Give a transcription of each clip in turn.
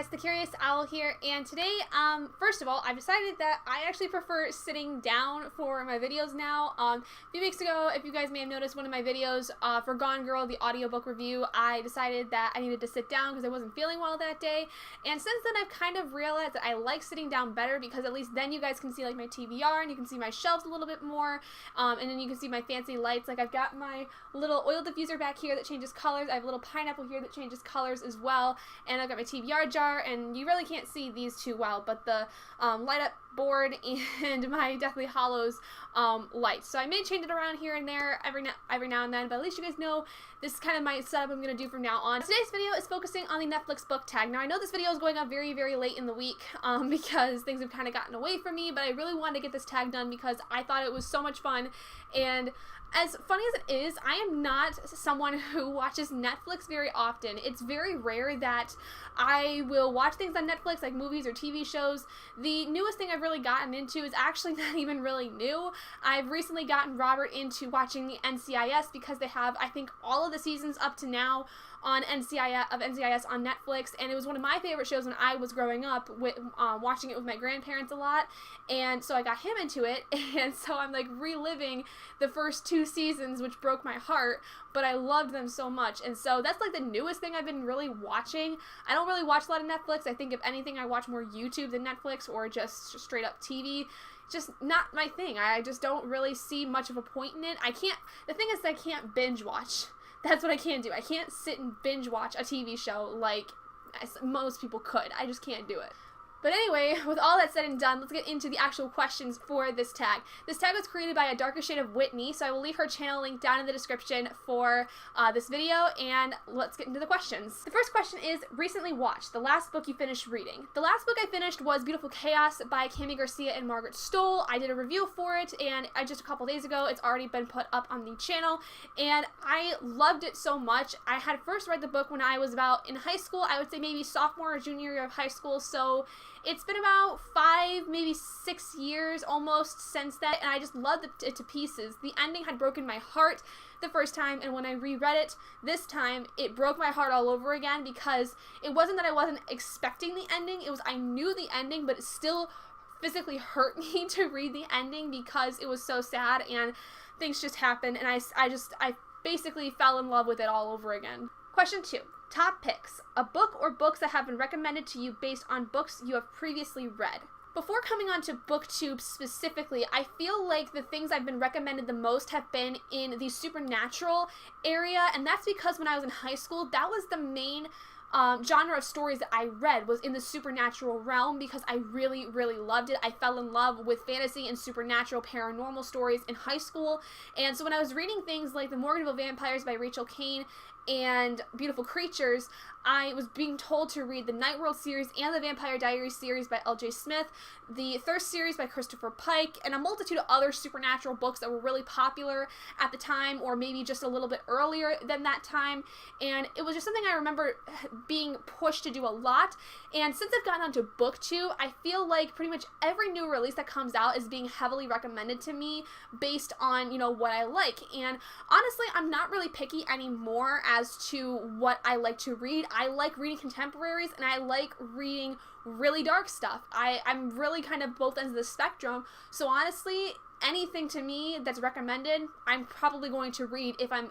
guys, the Curious Owl here, and today, first of all, I've decided that I actually prefer sitting down for my videos now. A few weeks ago, if you guys may have noticed one of my videos for Gone Girl, the audiobook review, I decided that I needed to sit down because I wasn't feeling well that day, and since then I've kind of realized that I like sitting down better because at least then you guys can see like my TBR and you can see my shelves a little bit more, and then you can see my fancy lights. Like I've got my little oil diffuser back here that changes colors, I have a little pineapple here that changes colors as well, and I've got my TBR jar, and you really can't see these too well, but the light up board and my Deathly Hallows lights. So I may change it around here and there every now and then, but at least you guys know this is kind of my setup I'm going to do from now on. Today's video is focusing on the Netflix book tag. Now I know this video is going up very, very late in the week because things have kind of gotten away from me, but I really wanted to get this tag done because I thought it was so much fun. And as funny as it is, I am not someone who watches Netflix very often. It's very rare that I will watch things on Netflix, like movies or TV shows. The newest thing I've really gotten into is actually not even really new. I've recently gotten Robert into watching the NCIS because they have, I think, all of the seasons up to now on NCIS on Netflix, and it was one of my favorite shows when I was growing up, with watching it with my grandparents a lot, and so I got him into it, and so I'm like reliving the first 2 seasons, which broke my heart, but I loved them so much, and so that's like the newest thing I've been really watching. I don't really watch a lot of Netflix. I think if anything I watch more YouTube than Netflix, or just straight up TV. Just not my thing. I just don't really see much of a point in it. The thing is I can't binge watch. That's what I can't do. I can't sit and binge watch a TV show like most people could. I just can't do it. But anyway, with all that said and done, let's get into the actual questions for this tag. This tag was created by A Darker Shade of Whitney, so I will leave her channel link down in the description for this video, and let's get into the questions. The first question is, recently watched, the last book you finished reading. The last book I finished was Beautiful Chaos by Cami Garcia and Margaret Stohl. I did a review for it, and just a couple days ago, it's already been put up on the channel, and I loved it so much. I had first read the book when I was about in high school, I would say maybe sophomore or junior year of high school, so it's been about 5, maybe 6 years almost since then, and I just loved it to pieces. The ending had broken my heart the first time, and when I reread it this time, it broke my heart all over again because it wasn't that I wasn't expecting the ending, it was I knew the ending, but it still physically hurt me to read the ending because it was so sad and things just happened, and I basically fell in love with it all over again. Question 2. Top picks. A book or books that have been recommended to you based on books you have previously read. Before coming on to BookTube specifically, I feel like the things I've been recommended the most have been in the supernatural area, and that's because when I was in high school, that was the main genre of stories that I read, was in the supernatural realm because I really, really loved it. I fell in love with fantasy and supernatural paranormal stories in high school, and so when I was reading things like The Morganville Vampires by Rachel Caine and Beautiful Creatures, I was being told to read the Night World series and the Vampire Diaries series by L.J. Smith, the Thirst series by Christopher Pike, and a multitude of other supernatural books that were really popular at the time, or maybe just a little bit earlier than that time, and it was just something I remember being pushed to do a lot. And since I've gotten onto BookTube, I feel like pretty much every new release that comes out is being heavily recommended to me based on, you know, what I like, and honestly, I'm not really picky anymore as to what I like to read. I like reading contemporaries, and I like reading really dark stuff. I'm really kind of both ends of the spectrum, so honestly, anything to me that's recommended, I'm probably going to read if I'm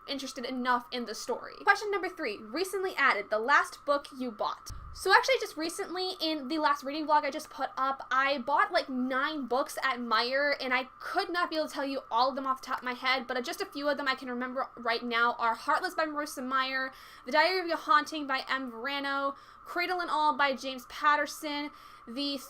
interested enough in the story. Question number 3, recently added, the last book you bought. So actually just recently in the last reading vlog I just put up, I bought like 9 books at Meijer, and I could not be able to tell you all of them off the top of my head, but just a few of them I can remember right now are Heartless by Marissa Meyer, The Diary of a Haunting by M. Verano, Cradle and All by James Patterson, the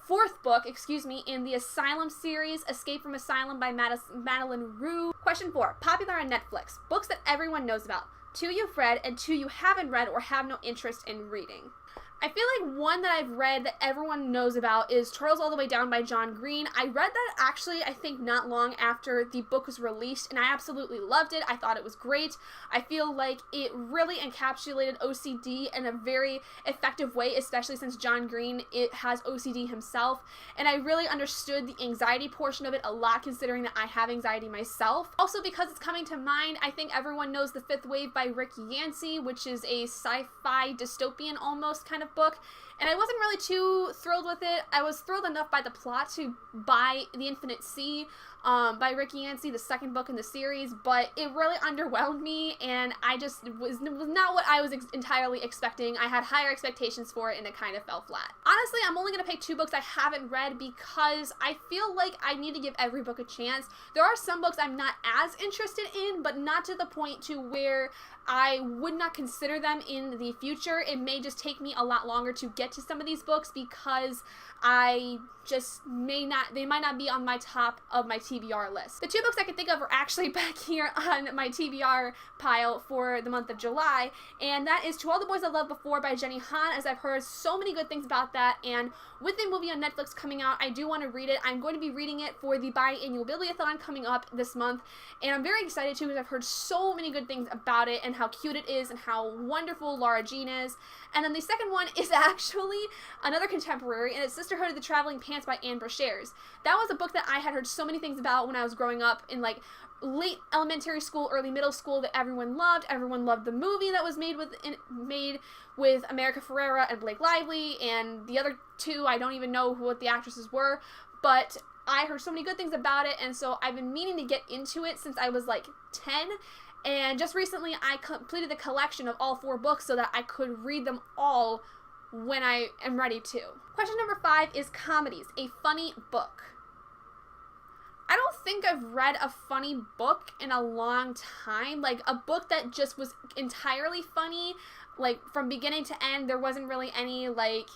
fourth book in the Asylum series, Escape from Asylum by Madeline Rue. Question 4, popular on Netflix, books that everyone knows about, 2 you've read and 2 you haven't read or have no interest in reading. I feel like one that I've read that everyone knows about is Turtles All the Way Down by John Green. I read that actually, I think, not long after the book was released, and I absolutely loved it. I thought it was great. I feel like it really encapsulated OCD in a very effective way, especially since John Green has OCD himself, and I really understood the anxiety portion of it a lot, considering that I have anxiety myself. Also, because it's coming to mind, I think everyone knows The Fifth Wave by Rick Yancey, which is a sci-fi dystopian almost kind of of book, and I wasn't really too thrilled with it. I was thrilled enough by the plot to buy The Infinite Sea by Ricky Yancey, the second book in the series, but it really underwhelmed me, and I just was not what I was entirely expecting. I had higher expectations for it, and it kind of fell flat. Honestly, I'm only going to pick 2 books I haven't read because I feel like I need to give every book a chance. There are some books I'm not as interested in, but not to the point to where I would not consider them in the future. It may just take me a lot longer to get to some of these books because I just they might not be on my top of my TBR list. The 2 books I can think of are actually back here on my TBR pile for the month of July, and that is To All the Boys I Loved Before by Jenny Han, as I've heard so many good things about that, and with the movie on Netflix coming out, I do want to read it. I'm going to be reading it for the biannual Bibliothon coming up this month, and I'm very excited too because I've heard so many good things about it and how cute it is and how wonderful Laura Jean is. And then the second one is actually another contemporary, and it's Sisterhood of the Traveling Pants by Anne Brashares. That was a book that I had heard so many things about when I was growing up in like late elementary school, early middle school, that everyone loved. Everyone loved the movie that was made with America Ferrera and Blake Lively, and the other 2, I don't even know what the actresses were, but I heard so many good things about it, and so I've been meaning to get into it since I was like 10, and just recently I completed the collection of all 4 books so that I could read them all when I am ready to. Question number 5 is Comedies, a funny book. I don't think I've read a funny book in a long time, like a book that just was entirely funny, like from beginning to end. There wasn't really any like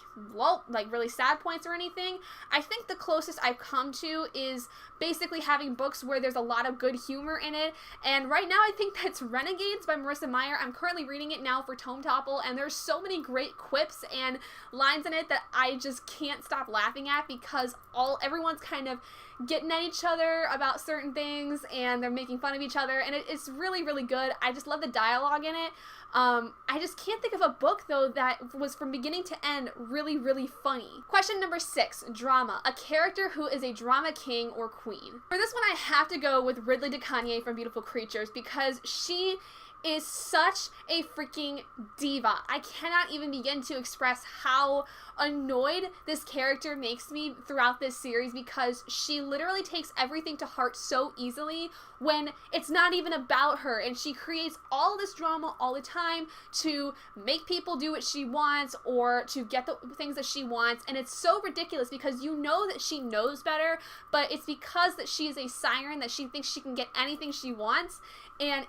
really sad points or anything. I think the closest I've come to is basically having books where there's a lot of good humor in it, and right now I think that's Renegades by Marissa Meyer. I'm currently reading it now for Tome Topple, and there's so many great quips and lines in it that I just can't stop laughing at because everyone's kind of getting at each other about certain things, and they're making fun of each other, and it's really, really good. I just love the dialogue in it. I just can't think of a book, though, that was from beginning to end really, really funny. Question number 6, drama. A character who is a drama king or queen. For this one, I have to go with Ridley DeConnier from Beautiful Creatures because she is such a freaking diva. I cannot even begin to express how annoyed this character makes me throughout this series because she literally takes everything to heart so easily when it's not even about her, and she creates all this drama all the time to make people do what she wants or to get the things that she wants, and it's so ridiculous because you know that she knows better, but it's because that she is a siren that she thinks she can get anything she wants, and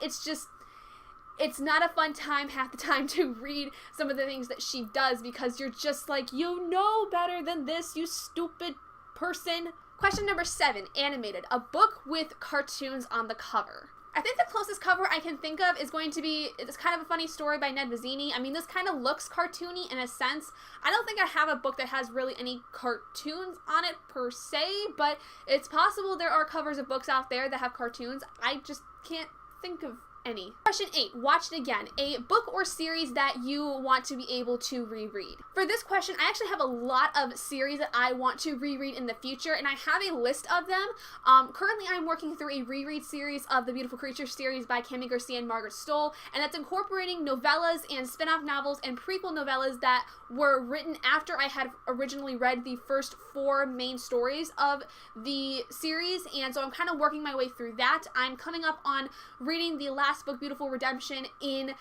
it's not a fun time half the time to read some of the things that she does because you're just like, you know better than this, you stupid person. Question number 7, animated. A book with cartoons on the cover. I think the closest cover I can think of is going to be, it's kind of a funny story by Ned Vizzini. I mean, this kind of looks cartoony in a sense. I don't think I have a book that has really any cartoons on it per se, but it's possible there are covers of books out there that have cartoons. I just can't think of any. Question 8, watch it again. A book or series that you want to be able to reread. For this question, I actually have a lot of series that I want to reread in the future, and I have a list of them. Currently, I'm working through a reread series of the Beautiful Creatures series by Cami Garcia and Margaret Stoll, and that's incorporating novellas and spin-off novels and prequel novellas that were written after I had originally read the first 4 main stories of the series, and so I'm kind of working my way through that. I'm coming up on reading the last book, Beautiful Redemption, in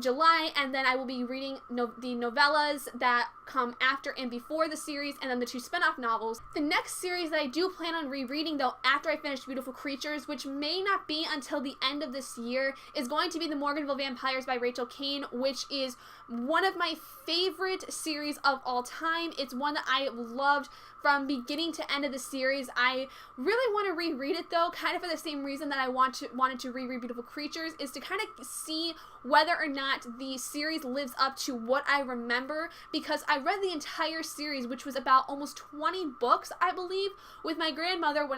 July, and then I will be reading the novellas that come after and before the series, and then the 2 spin-off novels. The next series that I do plan on rereading, though, after I finish Beautiful Creatures, which may not be until the end of this year, is going to be The Morganville Vampires by Rachel Kane, which is one of my favorite series of all time. It's one that I loved from beginning to end of the series. I really want to reread it, though, kind of for the same reason that I wanted to reread Beautiful Creatures, is to kind of see whether or not the series lives up to what I remember, because I read the entire series, which was about almost 20 books, I believe, with my grandmother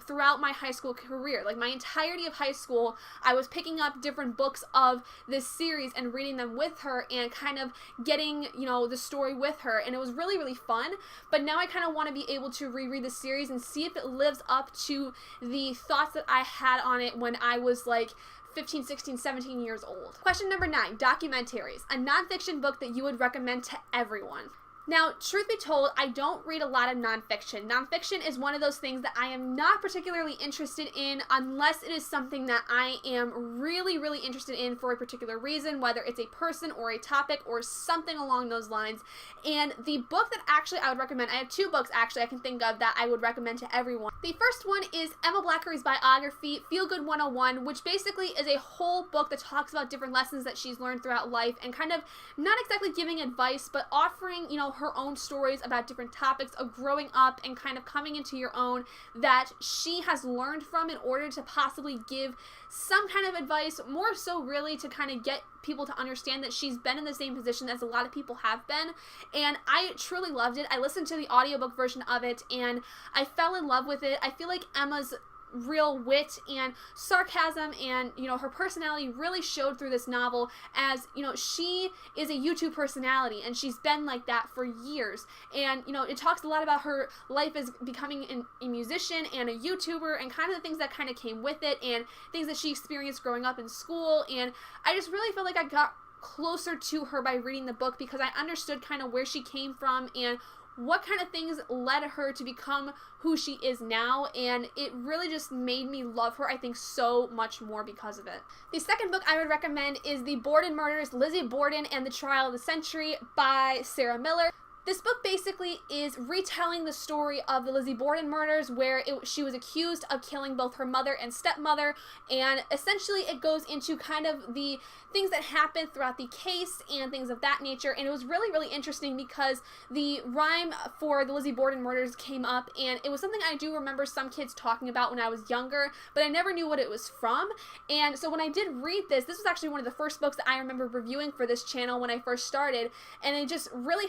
throughout my high school career. Like, my entirety of high school, I was picking up different books of this series and reading them with her and kind of getting, you know, the story with her, and it was really, really fun. But now I kind of want to be able to reread the series and see if it lives up to the thoughts that I had on it when I was like 15, 16, 17 years old. Question number 9, Documentaries, a nonfiction book that you would recommend to everyone. Now, truth be told, I don't read a lot of nonfiction. Nonfiction is one of those things that I am not particularly interested in unless it is something that I am really, really interested in for a particular reason, whether it's a person or a topic or something along those lines. And the book that actually I would recommend, I have 2 books actually I can think of that I would recommend to everyone. The first one is Emma Blackery's biography, Feel Good 101, which basically is a whole book that talks about different lessons that she's learned throughout life and kind of not exactly giving advice, but offering, her own stories about different topics of growing up and kind of coming into your own that she has learned from in order to possibly give some kind of advice, more so really to kind of get people to understand that she's been in the same position as a lot of people have been. And I truly loved it. I listened to the audiobook version of it and I fell in love with it. I feel like Emma's real wit and sarcasm and her personality really showed through this novel, as she is a YouTube personality and she's been like that for years, and it talks a lot about her life as becoming a musician and a YouTuber and kind of the things that kind of came with it and things that she experienced growing up in school. And I just really felt like I got closer to her by reading the book because I understood kind of where she came from and what kind of things led her to become who she is now, and it really just made me love her, I think, so much more because of it. The second book I would recommend is The Borden Murders, Lizzie Borden and the Trial of the Century by Sarah Miller. This book basically is retelling the story of the Lizzie Borden murders, where she was accused of killing both her mother and stepmother, and essentially it goes into kind of the things that happened throughout the case and things of that nature. And it was really, really interesting because the rhyme for the Lizzie Borden murders came up, and it was something I do remember some kids talking about when I was younger, but I never knew what it was from. And so when I did read this was actually one of the first books that I remember reviewing for this channel when I first started, and it just really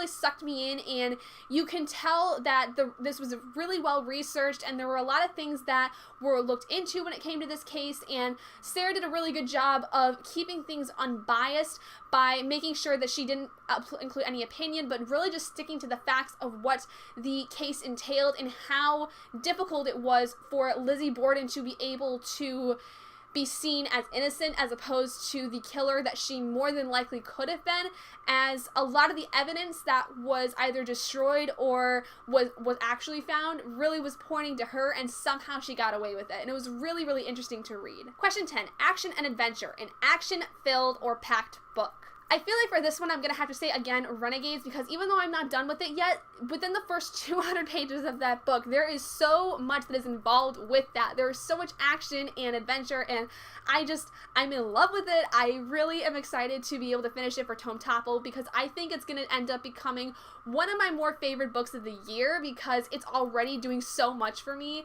sucked me in, and you can tell that this was really well researched, and there were a lot of things that were looked into when it came to this case, and Sarah did a really good job of keeping things unbiased by making sure that she didn't include any opinion, but really just sticking to the facts of what the case entailed and how difficult it was for Lizzie Borden to be able to be seen as innocent as opposed to the killer that she more than likely could have been, as a lot of the evidence that was either destroyed or was actually found really was pointing to her, and somehow she got away with it. And it was really, really interesting to read. Question 10, Action and Adventure, an action-filled or packed book. I feel like for this one I'm going to have to say again Renegades, because even though I'm not done with it yet, within the first 200 pages of that book there is so much that is involved with that. There is so much action and adventure, and I'm in love with it. I really am excited to be able to finish it for Tome Topple, because I think it's going to end up becoming one of my more favorite books of the year because it's already doing so much for me.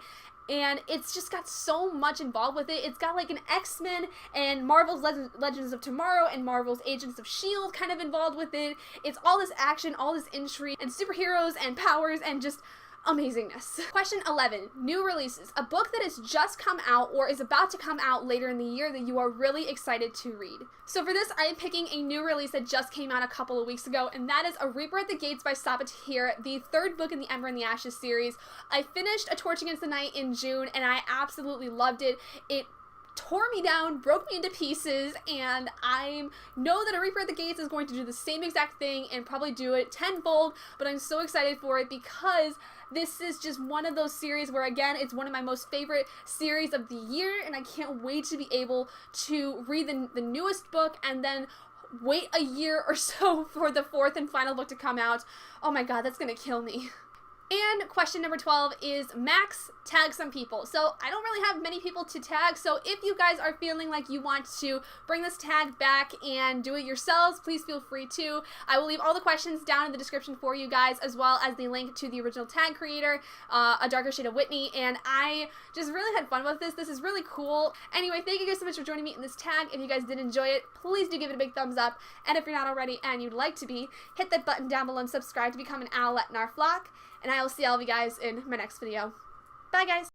And it's just got so much involved with it. It's got like an X-Men and Marvel's Legends of Tomorrow and Marvel's Agents of S.H.I.E.L.D. kind of involved with it. It's all this action, all this intrigue, and superheroes and powers and just amazingness. Question 11, new releases. A book that has just come out or is about to come out later in the year that you are really excited to read. So for this, I am picking a new release that just came out a couple of weeks ago, and that is A Reaper at the Gates by Sabatir, the third book in the Ember and the Ashes series. I finished A Torch Against the Night in June, and I absolutely loved it. It tore me down, broke me into pieces, and I know that A Reaper at the Gates is going to do the same exact thing and probably do it tenfold, but I'm so excited for it because this is just one of those series where, again, it's one of my most favorite series of the year, and I can't wait to be able to read the newest book and then wait a year or so for the fourth and final book to come out. Oh my god, that's gonna kill me. And question number 12 is Max, tag some people. So I don't really have many people to tag, so if you guys are feeling like you want to bring this tag back and do it yourselves, please feel free to. I will leave all the questions down in the description for you guys, as well as the link to the original tag creator, A Darker Shade of Whitney, and I just really had fun with this. This is really cool. Anyway, thank you guys so much for joining me in this tag. If you guys did enjoy it, please do give it a big thumbs up, and if you're not already and you'd like to be, hit that button down below and subscribe to become an owlet in our flock. And I will see all of you guys in my next video. Bye, guys!